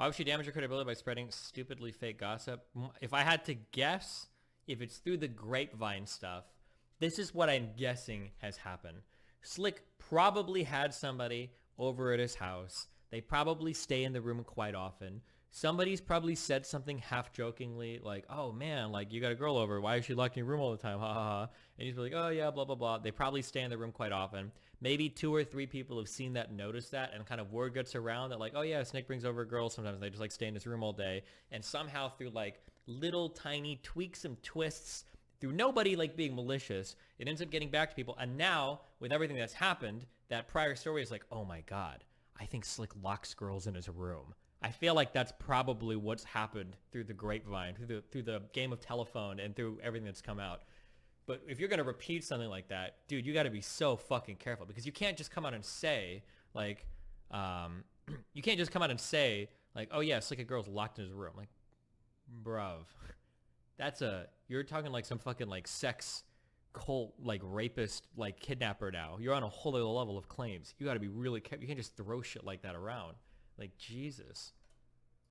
Why would she damage her credibility by spreading stupidly fake gossip? If I had to guess, if it's through the grapevine stuff, this is what I'm guessing has happened. Slick probably had somebody over at his house. They probably stay in the room quite often. Somebody's probably said something half jokingly like, oh man, like you got a girl over. Why is she locked in your room all the time? Ha ha ha. And he's like, oh yeah, blah, blah, blah. They probably stay in the room quite often. Maybe 2 or 3 people have seen that, noticed that, and kind of word gets around that like, oh yeah, Snake brings over girls sometimes. They just like stay in his room all day. And somehow through like little tiny tweaks and twists, through nobody like being malicious, it ends up getting back to people. And now with everything that's happened, that prior story is like, oh my God, I think Slick locks girls in his room. I feel like that's probably what's happened through the grapevine, through the game of telephone, and through everything that's come out. But if you're gonna repeat something like that, dude, you got to be so fucking careful because you can't just come out and say like, you can't just come out and say like, oh yeah, Slick a girl's locked in his room. Like, bruv, you're talking like some fucking like sex cult, like rapist, like kidnapper now. You're on a whole other level of claims. You got to be really careful. You can't just throw shit like that around. Like, Jesus.